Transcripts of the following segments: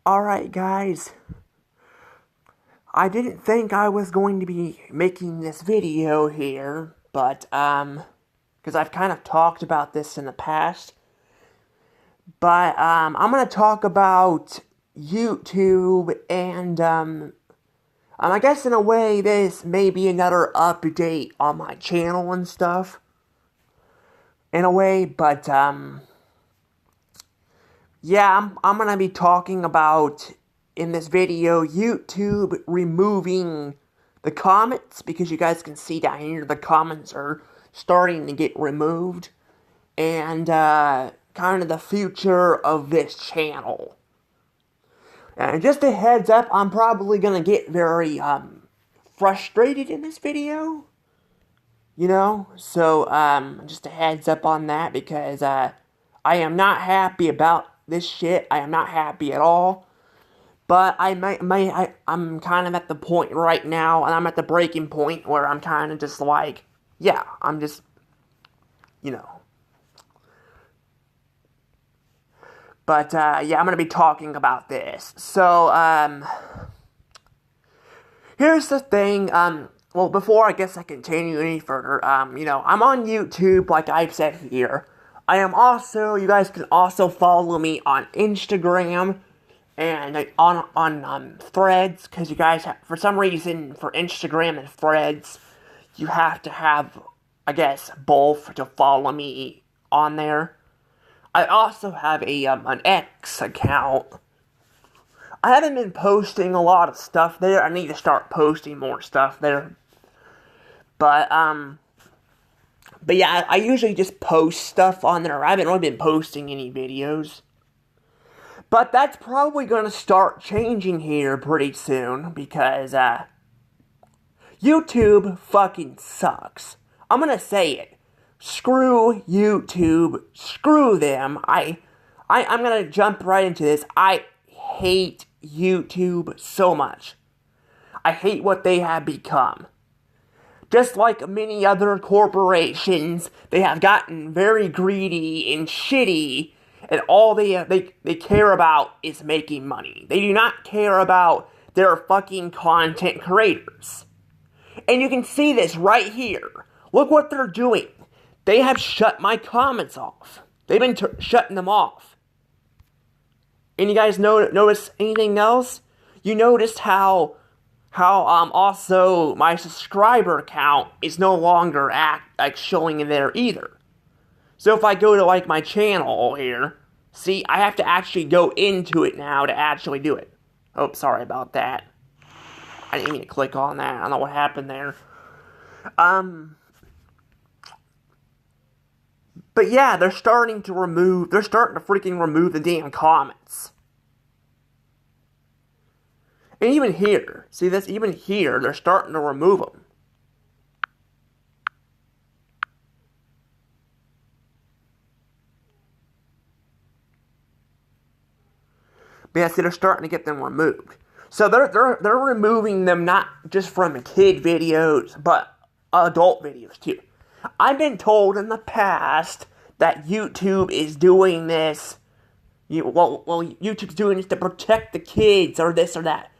Alright guys, I didn't think I was going to be making this video here, but, because I've kind of talked about this in the past, but, I'm gonna talk about YouTube, and, I guess in a way this may be another update on my channel and stuff, in a way, but, yeah, I'm gonna be talking about, in this video, YouTube removing the comments, because you guys can see down here, the comments are starting to get removed, and, kind of the future of this channel. And just a heads up, I'm probably gonna get very, frustrated in this video, you know, so, just a heads up on that, because, I am not happy about this shit. I am not happy at all. But I'm kind of at the point right now, and I'm at the breaking point where I'm kind of just like, yeah, I'm just, you know. But, yeah, I'm going to be talking about this. So, here's the thing, well, before I guess I continue any further, you know, I'm on YouTube, like I've said here. I am also, you guys can also follow me on Instagram and on Threads, because you guys have, for some reason, for Instagram and Threads, you have to have, I guess, both to follow me on there. I also have an X account. I haven't been posting a lot of stuff there. I need to start posting more stuff there. But yeah, I usually just post stuff on there. I haven't really been posting any videos. But that's probably going to start changing here pretty soon, because, YouTube fucking sucks. I'm going to say it. Screw YouTube. Screw them. I'm going to jump right into this. I hate YouTube so much. I hate what they have become. Just like many other corporations, they have gotten very greedy and shitty, and all they care about is making money. They do not care about their fucking content creators. And you can see this right here. Look what they're doing. They have shut my comments off. They've been shutting them off. And you guys notice anything else? You noticed how also my subscriber count is no longer showing in there either. So if I go to like my channel here, see, I have to actually go into it now to actually do it. Oh, sorry about that. I didn't mean to click on that. I don't know what happened there. But yeah, they're starting to freaking remove the damn comments. And even here, see this? Even here, they're starting to remove them. But yeah, see, they're starting to get them removed. So they're removing them not just from kid videos, but adult videos too. I've been told in the past that YouTube is doing this. YouTube's doing this to protect the kids or this or that.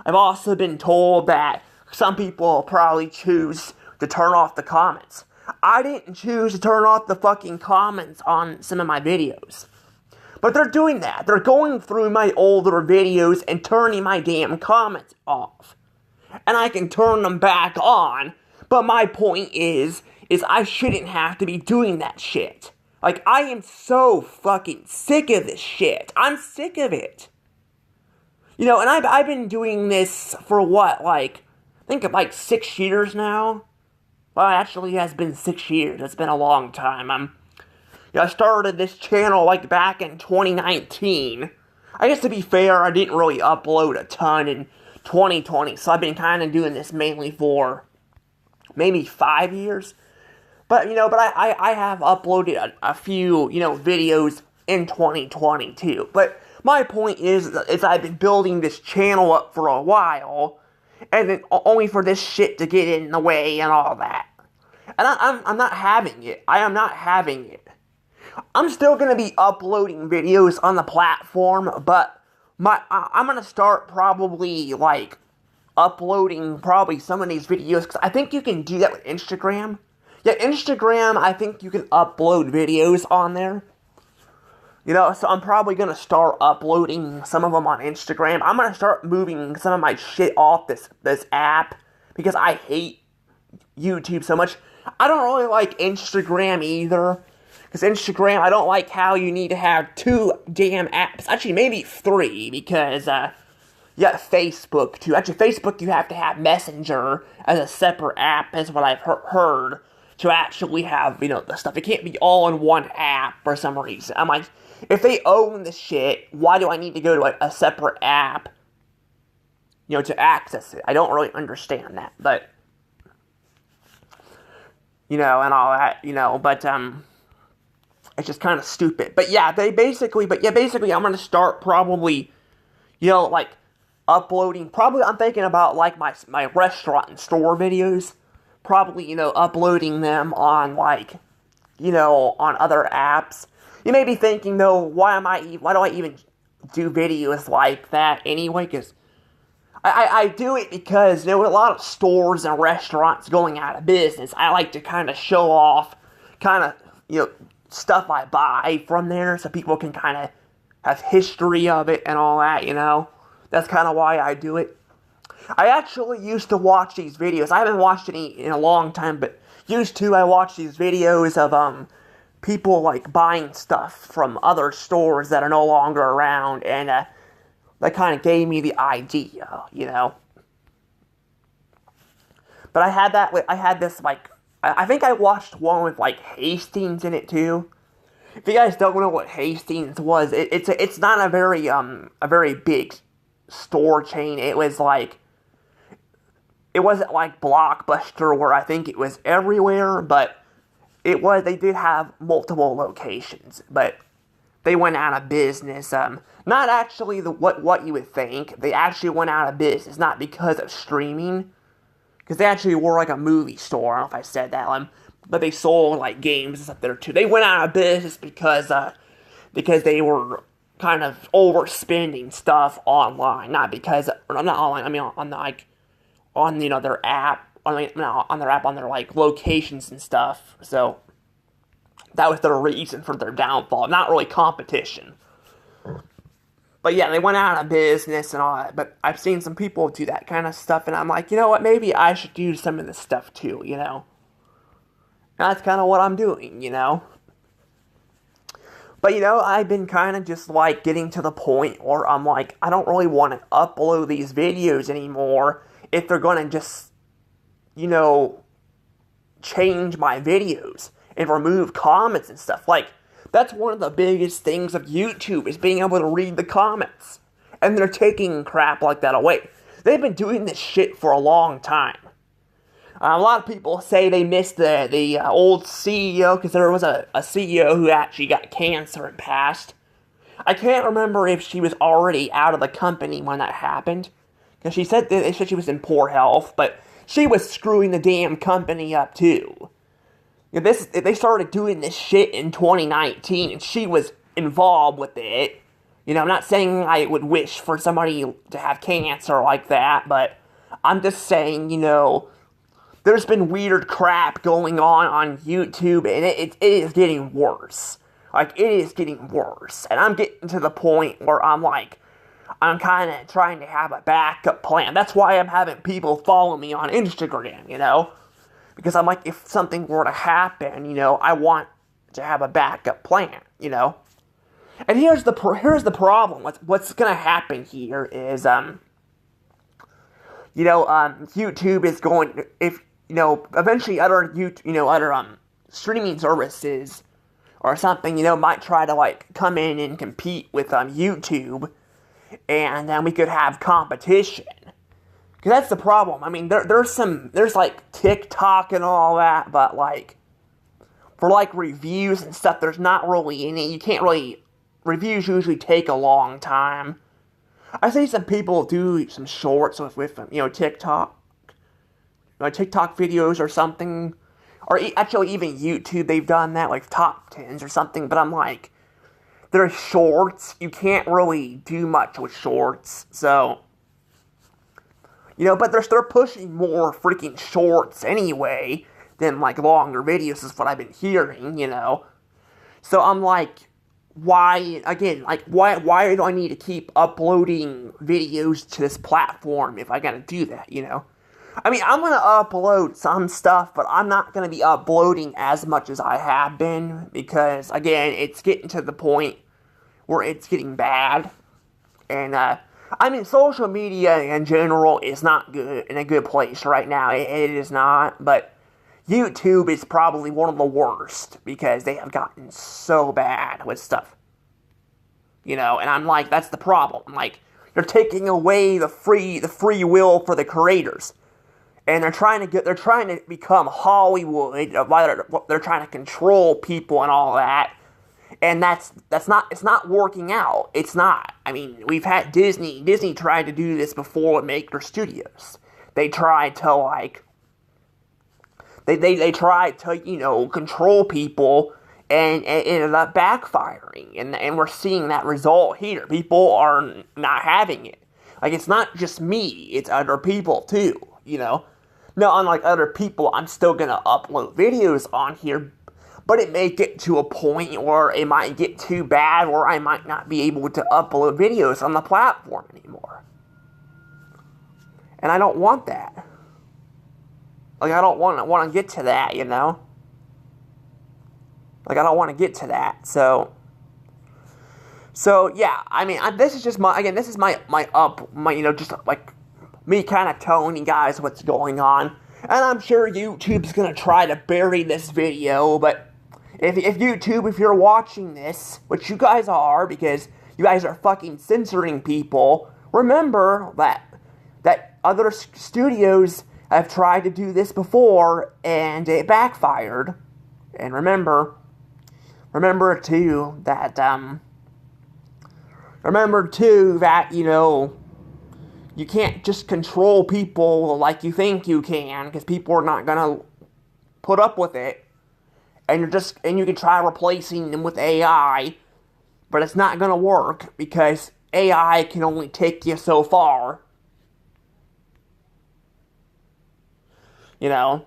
I've also been told that some people will probably choose to turn off the comments. I didn't choose to turn off the fucking comments on some of my videos. But they're doing that. They're going through my older videos and turning my damn comments off. And I can turn them back on. But my point is I shouldn't have to be doing that shit. Like, I am so fucking sick of this shit. I'm sick of it. You know, and I've been doing this for what, like, I think of like 6 years now. Well, actually, it has been 6 years. It's been a long time. I started this channel, like, back in 2019. I guess, to be fair, I didn't really upload a ton in 2020, so I've been kind of doing this mainly for maybe 5 years. But, you know, I have uploaded a few, you know, videos in 2020, too. But my point is I've been building this channel up for a while, and then only for this shit to get in the way and all that. And I'm not having it. I am not having it. I'm still going to be uploading videos on the platform, but I'm gonna start probably, like, uploading probably some of these videos, because I think you can do that with Instagram. Yeah, Instagram, I think you can upload videos on there. You know, so I'm probably gonna start uploading some of them on Instagram. I'm gonna start moving some of my shit off this app, because I hate YouTube so much. I don't really like Instagram either. Because Instagram, I don't like how you need to have 2 damn apps. Actually, maybe 3, because, yeah, Facebook, too. Actually, Facebook, you have to have Messenger as a separate app, is what I've heard, to actually have, you know, the stuff. It can't be all in one app for some reason. I'm like, if they own the shit, why do I need to go to a separate app, you know, to access it? I don't really understand that, but, you know, and all that, you know, but, it's just kind of stupid. But yeah, basically, I'm gonna start probably, you know, like, uploading, probably, I'm thinking about, like, my restaurant and store videos, probably, you know, uploading them on, like, you know, on other apps. You may be thinking, though, why do I even do videos like that anyway? Because I do it because there were a lot of stores and restaurants going out of business. I like to kind of show off, kind of, you know, stuff I buy from there, so people can kind of have history of it and all that, you know. That's kind of why I do it. I actually used to watch these videos. I haven't watched any in a long time, but I watch these videos of, people, like, buying stuff from other stores that are no longer around, and, that kind of gave me the idea, you know. But I had this, like, I think I watched one with, like, Hastings in it, too. If you guys don't know what Hastings was, it's not a very big store chain. It wasn't like Blockbuster, where I think it was everywhere, but they did have multiple locations, but they went out of business. Not actually what you would think. They actually went out of business, not because of streaming, because they actually were like a movie store. I don't know if I said that, but they sold, like, games and stuff there too. They went out of business because they were kind of overspending stuff online, not online. I mean, on, you know, their app, on their, like, locations and stuff. So that was their reason for their downfall, not really competition. But yeah, they went out of business and all that. But I've seen some people do that kind of stuff, and I'm like, you know what? Maybe I should do some of this stuff too, you know. And that's kind of what I'm doing, you know. But, you know, I've been kind of just, like, getting to the point where I'm like, I don't really want to upload these videos anymore if they're going to just, you know, change my videos and remove comments and stuff. Like, that's one of the biggest things of YouTube, is being able to read the comments. And they're taking crap like that away. They've been doing this shit for a long time. A lot of people say they missed the old CEO, because there was a CEO who actually got cancer and passed. I can't remember if she was already out of the company when that happened, because they said she was in poor health, but she was screwing the damn company up too. You know, they started doing this shit in 2019, and she was involved with it. You know, I'm not saying I would wish for somebody to have cancer like that, but I'm just saying, you know, there's been weird crap going on YouTube, and it is getting worse. Like, it is getting worse. And I'm getting to the point where I'm like, I'm kind of trying to have a backup plan. That's why I'm having people follow me on Instagram, you know? Because I'm like, if something were to happen, you know, I want to have a backup plan, you know? And here's the problem. What's going to happen here is, YouTube is going, if, you know, eventually other streaming services or something, you know, might try to, like, come in and compete with, YouTube, and then we could have competition. Because that's the problem. I mean, there's, like, TikTok and all that, but, like, for, like, reviews and stuff, there's not really any. You can't really, reviews usually take a long time. I see some people do some shorts with you know, TikTok videos or something, or actually even YouTube, they've done that, like top 10s or something, but I'm like, There's shorts. You can't really do much with shorts. So, but they're pushing more freaking shorts anyway than, like, longer videos is what I've been hearing, So I'm like, why do I need to keep uploading videos to this platform if I gotta do that, I mean, I'm gonna upload some stuff, but I'm not gonna be uploading as much as I have been, because, again, it's getting to the point where it's getting bad, and, I mean, social media in general is not good, in a good place right now, it is not, but YouTube is probably one of the worst, because they have gotten so bad with stuff, and I'm like, that's the problem, like, you're taking away the free will for the creators. And they're trying to become Hollywood. They're trying to control people and all that. And it's not working out. It's not. I mean, we've had Disney tried to do this before with Maker Studios. They tried to, like, they tried to, control people, and it ended up backfiring. And we're seeing that result here. People are not having it. Like, it's not just me, it's other people too, Now, unlike other people, I'm still gonna upload videos on here, but it may get to a point where it might get too bad where I might not be able to upload videos on the platform anymore. And I don't want that. Like, I don't want to get to that, Like, I don't want to get to that, so yeah, I mean, this is just my, just, like, me kind of telling you guys what's going on. And I'm sure YouTube's gonna try to bury this video, but if YouTube, if you're watching this, which you guys are, because you guys are fucking censoring people, remember that other studios have tried to do this before, and it backfired. And remember too, that, you can't just control people like you think you can, because people are not gonna put up with it. And you can try replacing them with AI, but it's not gonna work, because AI can only take you so far. Yeah.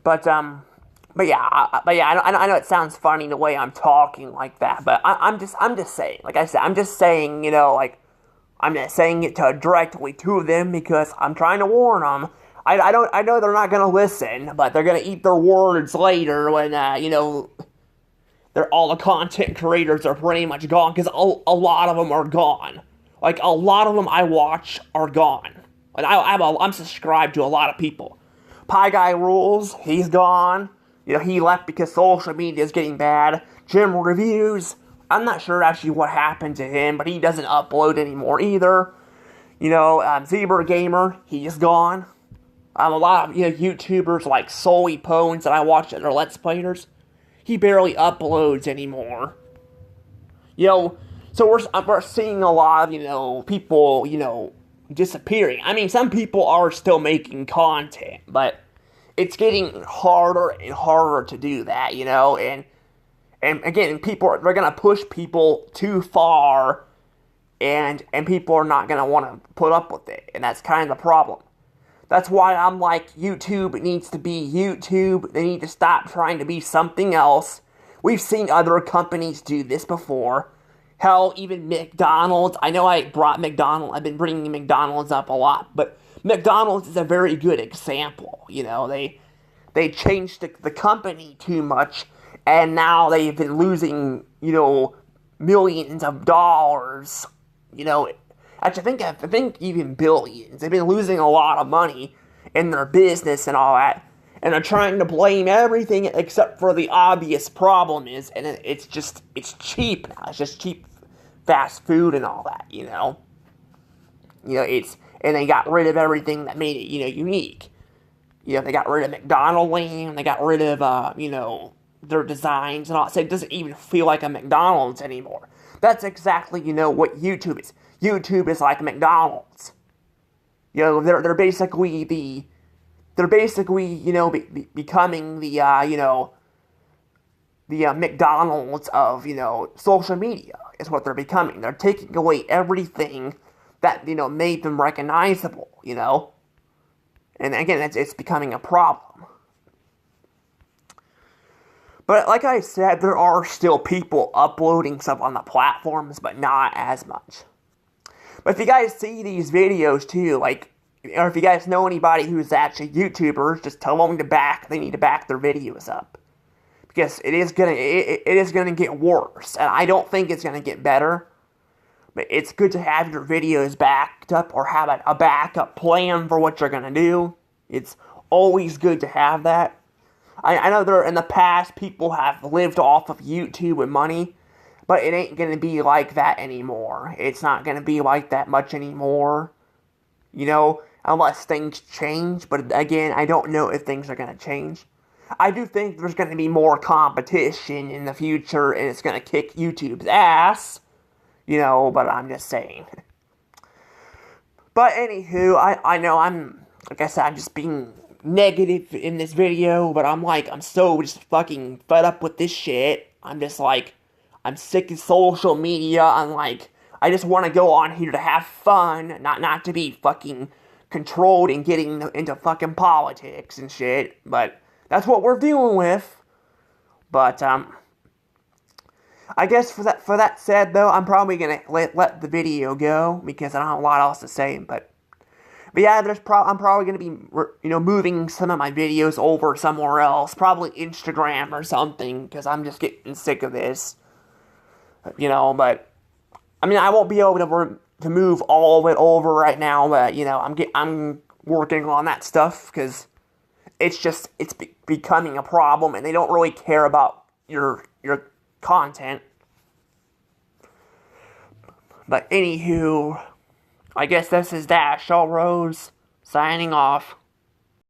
But yeah, I know it sounds funny the way I'm talking like that, but I'm just saying, like I said, I'm just saying, I'm just saying it directly to them, because I'm trying to warn them. I know they're not gonna listen, but they're gonna eat their words later when, all the content creators are pretty much gone, because a lot of them are gone. Like, a lot of them I watch are gone. Like, I'm subscribed to a lot of people. Pie Guy Rules, he's gone. He left because social media is getting bad. Jim Reviews, I'm not sure actually what happened to him, but he doesn't upload anymore either. Zebra Gamer, he's gone. A lot of, YouTubers like Sully Pones that I watch that are Let's Players, he barely uploads anymore. So we're seeing a lot of, people, disappearing. I mean, some people are still making content, but it's getting harder and harder to do that, and again, they're gonna push people too far, and people are not gonna want to put up with it, and that's kind of the problem. That's why I'm like, YouTube needs to be YouTube. They need to stop trying to be something else. We've seen other companies do this before. Hell, even McDonald's. I know I've been bringing McDonald's up a lot, but McDonald's is a very good example. They changed the company too much, and now they've been losing, millions of dollars. Actually, I think even billions. They've been losing a lot of money in their business and all that, and they're trying to blame everything except for the obvious problem and it's cheap now. It's just cheap fast food and all that. And they got rid of everything that made it, unique. They got rid of McDonald's Land, they got rid of, their designs and all, so it doesn't even feel like a McDonald's anymore. That's exactly, what YouTube is. YouTube is like McDonald's. They're basically the they're basically, becoming the, the McDonald's of, social media is what they're becoming. They're taking away everything that, made them recognizable, And again, it's becoming a problem. But like I said, there are still people uploading stuff on the platforms, but not as much. But if you guys see these videos too, or if you guys know anybody who's actually YouTubers, just tell them they need to back their videos up. Because it is gonna get worse, and I don't think it's gonna get better. But it's good to have your videos backed up, or have a backup plan for what you're gonna do. It's always good to have that. I know in the past, people have lived off of YouTube and money, but it ain't gonna be like that anymore. It's not gonna be like that much anymore, unless things change. But again, I don't know if things are gonna change. I do think there's gonna be more competition in the future, and it's gonna kick YouTube's ass, but I'm just saying. But anywho, I know like I said, I'm just being negative in this video, but I'm so just fucking fed up with this shit. I'm sick of social media. I just want to go on here to have fun, not to be fucking controlled and getting into fucking politics and shit. But that's what we're dealing with. But I guess for that said though, I'm probably gonna let the video go because I don't have a lot else to say. But yeah, I'm probably gonna be moving some of my videos over somewhere else, probably Instagram or something, because I'm just getting sick of this. But I mean, I won't be able to move all of it over right now, but I'm working on that stuff because it's becoming a problem, and they don't really care about your content. But anywho, I guess this is Dash All Rose signing off.